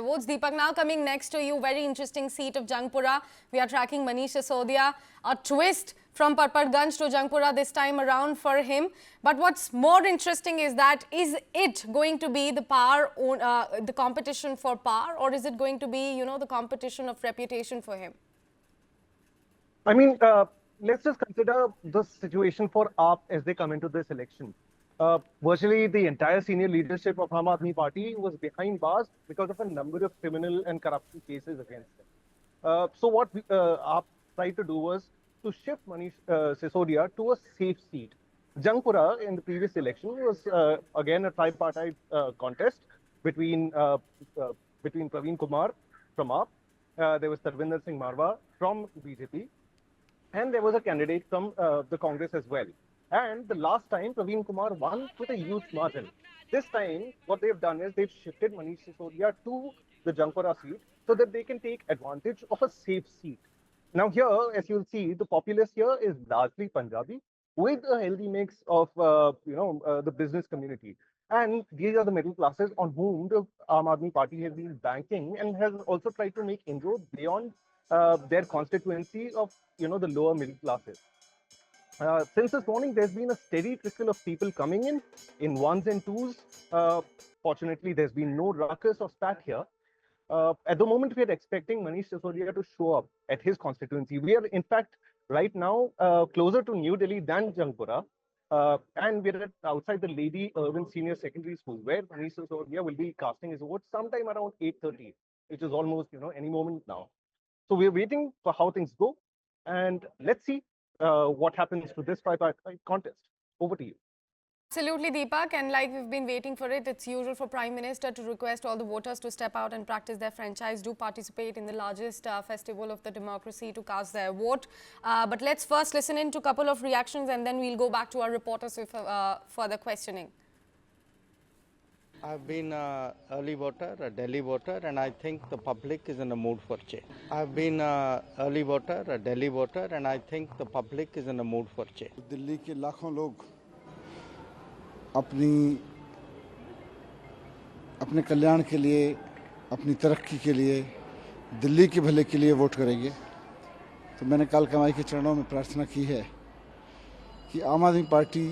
their votes. Deepak, now coming next to you, very interesting seat of Jangpura. We are tracking Manish Sisodia. A twist from Parparganj to Jangpura this time around for him. But what's more interesting is that, is it going to be the power, the competition for power, or is it going to be, you know, the competition of reputation for him? I mean, let's just consider the situation for AAP as they come into this election. Virtually the entire senior leadership of Aam Aadmi Party was behind bars because of a number of criminal and corruption cases against them. So what AAP tried to do was to shift Manish Sisodia to a safe seat. Jangpura in the previous election was again a tripartite contest between Praveen Kumar from AAP, there was Tarvinder Singh Marwa from BJP, and there was a candidate from the Congress as well. And the last time, Praveen Kumar won with a huge margin. This time, what they've done is they've shifted Manish Sisodia to the Jangpura seat so that they can take advantage of a safe seat. Now here, as you'll see, the populace here is largely Punjabi with a healthy mix of, the business community. And these are the middle classes on whom the Aam Aadmi Party has been banking and has also tried to make inroads beyond their constituency of, the lower middle classes. Since this morning, there's been a steady trickle of people coming in ones and twos. Fortunately, there's been no ruckus or spat here. At the moment, we are expecting Manish Sisodia to show up at his constituency. We are, in fact, right now closer to New Delhi than Jangpura. And we're outside the Lady Irwin Senior Secondary School, where Manish Sisodia will be casting his vote sometime around 8:30, which is almost, any moment now. So we're waiting for how things go. And let's see what happens to this tripartite contest. Over to you. Absolutely, Deepak, and like we've been waiting for it, it's usual for Prime Minister to request all the voters to step out and practice their franchise, do participate in the largest festival of the democracy to cast their vote. But let's first listen in to a couple of reactions and then we'll go back to our reporters with further questioning. I've been an early voter, a Delhi voter, and I think the public is in a mood for change. I've been an early voter, a Delhi voter, and I think the public is in a mood for change. Delhi के लाखों लोग अपने कल्याण के लिए, अपनी तरक्की के लिए, दिल्ली के भले के लिए वोट करेंगे। तो मैंने कालका माई के चरणों में प्रार्थना की है कि आम आदमी पार्टी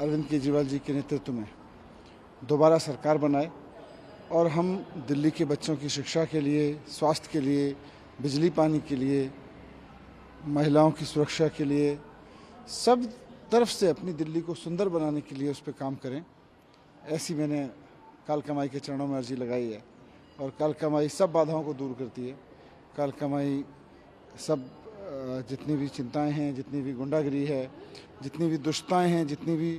अरविंद केजरीवाल जी के नेतृत्व में दोबारा सरकार बनाए और हम दिल्ली के बच्चों की शिक्षा के लिए, स्वास्थ्य के लिए, बिजली पानी के लिए, महिलाओं की सुरक्षा के लिए, सब तरफ से अपनी दिल्ली को सुंदर बनाने के लिए उस पर काम करें। ऐसी मैंने कालका माई के चरणों में अर्जी लगाई है और कालका माई सब बाधाओं को दूर करती है। कालका माई सब जितनी भी चिंताएं हैं, जितनी भी गुंडागिरी है, जितनी भी दुष्टताएं हैं, जितनी भी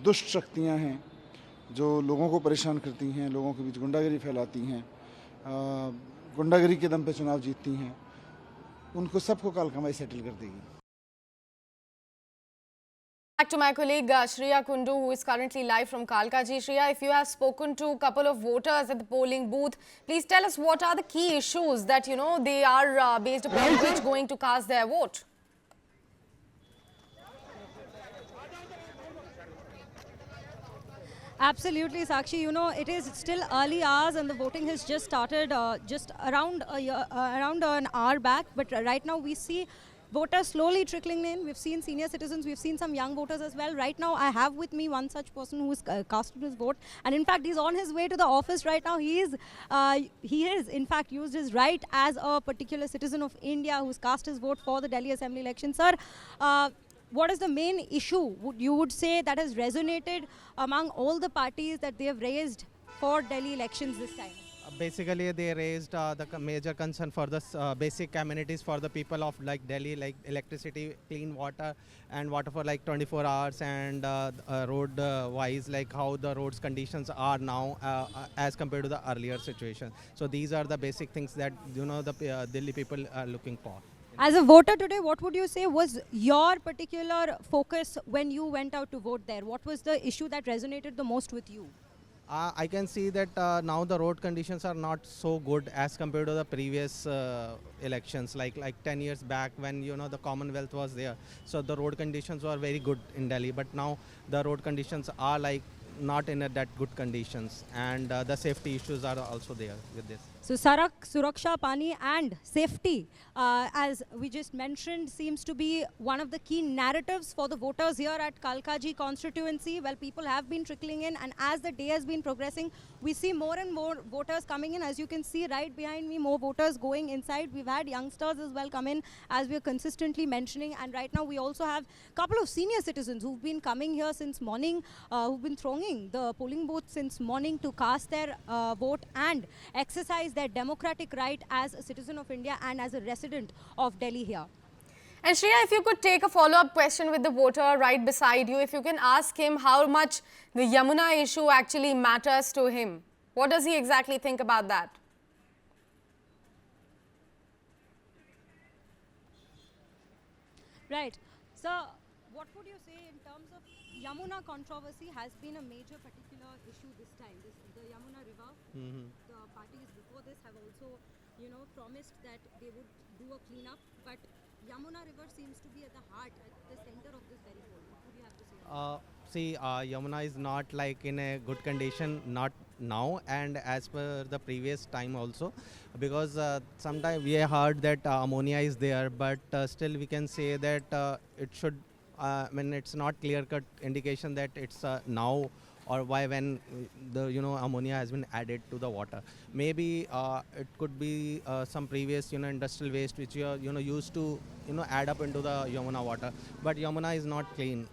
दुष्ट शक्तियां हैं जो लोगों को परेशान करती हैं, लोगों के बीच गुंडागिरी फैलाती हैं, गुंडागिरी के दम पे चुनाव जीतती हैं, उनको सबको कालका माई सेटल कर देगी। Back to my colleague Shreya Kundu, who is currently live from Kalkaji. Shreya, if you have spoken to a couple of voters at the polling booth, please tell us what are the key issues that, they are based upon which going to cast their vote. Absolutely, Sakshi. It is still early hours and the voting has just started just around an hour back. But right now we see voters slowly trickling in. We've seen senior citizens, we've seen some young voters as well. Right now, I have with me one such person who is casted his vote. And in fact, he's on his way to the office right now. He is in fact used his right as a particular citizen of India who's cast his vote for the Delhi Assembly election. Sir, what is the main issue you would say that has resonated among all the parties that they have raised for Delhi elections this time? Basically, they raised the major concern for the basic amenities for the people of Delhi, like electricity, clean water, and water for 24 hours, and road wise, like how the roads conditions are now as compared to the earlier situation. So these are the basic things that the Delhi people are looking for. As a voter today, what would you say was your particular focus when you went out to vote there? What was the issue that resonated the most with you? I can see that now the road conditions are not so good as compared to the previous elections, like 10 years back when the Commonwealth was there. So the road conditions were very good in Delhi, but now the road conditions are not in that good conditions, and the safety issues are also there with this. So Sarak, Suraksha, Pani and safety, as we just mentioned, seems to be one of the key narratives for the voters here at Kalkaji constituency. Well, people have been trickling in, and as the day has been progressing, we see more and more voters coming in. As you can see right behind me, more voters going inside. We've had youngsters as well come in, as we're consistently mentioning, and right now we also have a couple of senior citizens who've been coming here since morning, who've been thronging the polling booth since morning to cast their vote and exercise their democratic right as a citizen of India and as a resident of Delhi here. And Shreya, if you could take a follow-up question with the voter right beside you, if you can ask him how much the Yamuna issue actually matters to him. What does he exactly think about that? Right. So, what would you say in terms of Yamuna controversy has been a major particular issue this time. The Yamuna River, the parties before this have also, promised that they would do a cleanup, but Yamuna River seems to be at the heart, at the center of this very poll. What do you have to say on that? Yamuna is not like in a good condition, not now and as per the previous time also, because sometimes we heard that ammonia is there, but still we can say that it should, it's not clear-cut indication that it's now or why when the ammonia has been added to the water. Maybe it could be some previous industrial waste which used to add up into the Yamuna water, but Yamuna is not clean.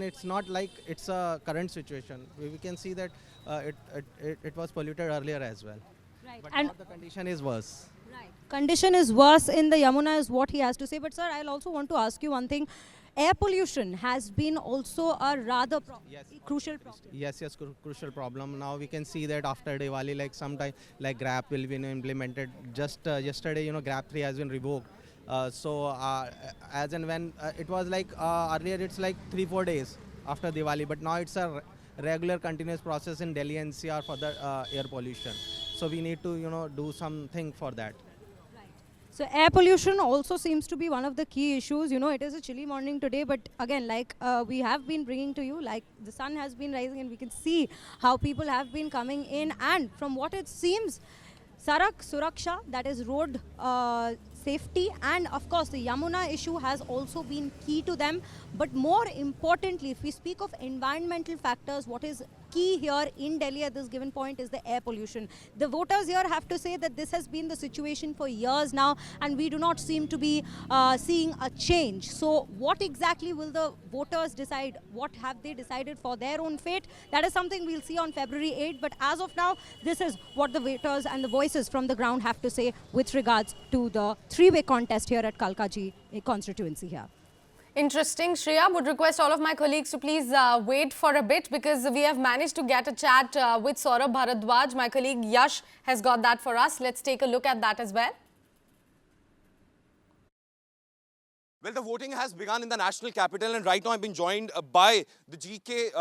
It's not like it's a current situation. We can see that it was polluted earlier as well. Right. But And now the condition is worse. right. Condition is worse in the Yamuna is what he has to say. But sir, I'll also want to ask you one thing. Air pollution has been also a rather crucial problem. Yes, crucial problem. Now we can see that after Diwali, like sometime, like GRAP will be implemented. Just yesterday, GRAP 3 has been revoked. As and when it was like earlier, it's like 3-4 days after Diwali, but now it's a regular continuous process in Delhi NCR for the air pollution. So we need to do something for that. So air pollution also seems to be one of the key issues. It is a chilly morning today, but again, like we have been bringing to you, like the sun has been rising and we can see how people have been coming in. And from what it seems, Sarak, Suraksha, that is road safety, and of course the Yamuna issue has also been key to them. But more importantly, if we speak of environmental factors, what is key here in Delhi at this given point is the air pollution. The voters here have to say that this has been the situation for years now, and we do not seem to be seeing a change. So what exactly will the voters decide? What have they decided for their own fate? That is something we'll see on February 8th. But as of now, this is what the voters and the voices from the ground have to say with regards to the three-way contest here at Kalkaji constituency here. Interesting. Shreya, would request all of my colleagues to please wait for a bit, because we have managed to get a chat with Saurabh Bharadwaj. My colleague Yash has got that for us. Let's take a look at that as well. Well, the voting has begun in the national capital, and right now I've been joined by the GK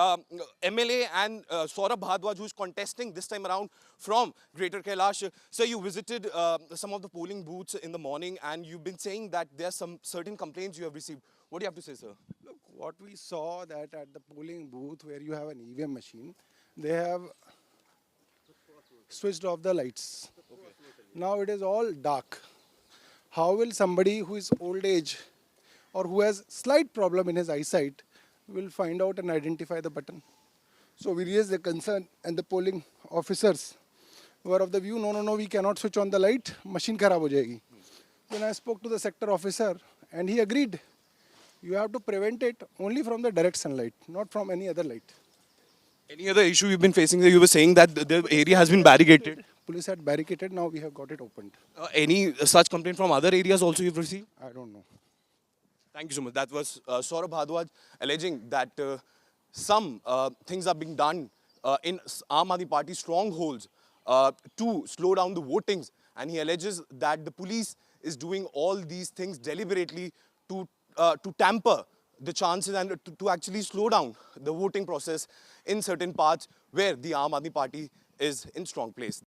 MLA and Saurabh Bharadwaj, who is contesting this time around from Greater Kailash. Sir, you visited some of the polling booths in the morning, and you've been saying that there are some certain complaints you have received. What do you have to say, sir? Look, what we saw that at the polling booth where you have an EVM machine, they have switched off the lights. Okay. Now it is all dark. How will somebody who is old age or who has slight problem in his eyesight will find out and identify the button? So we raised the concern, and the polling officers were of the view, no, we cannot switch on the light, machine kharab ho jayegi. Then I spoke to the sector officer and he agreed. You have to prevent it only from the direct sunlight, not from any other light. Any other issue you've been facing? You were saying that the area has been barricaded. Police had barricaded, now we have got it opened. Any such complaint from other areas also you've received? I don't know. Thank you so much. That was Saurabh Bharadwaj alleging that some things are being done in Aam Aadmi Party strongholds to slow down the votings. And he alleges that the police is doing all these things deliberately to tamper the chances and to actually slow down the voting process in certain parts where the Aam Aadmi Party is in strong place.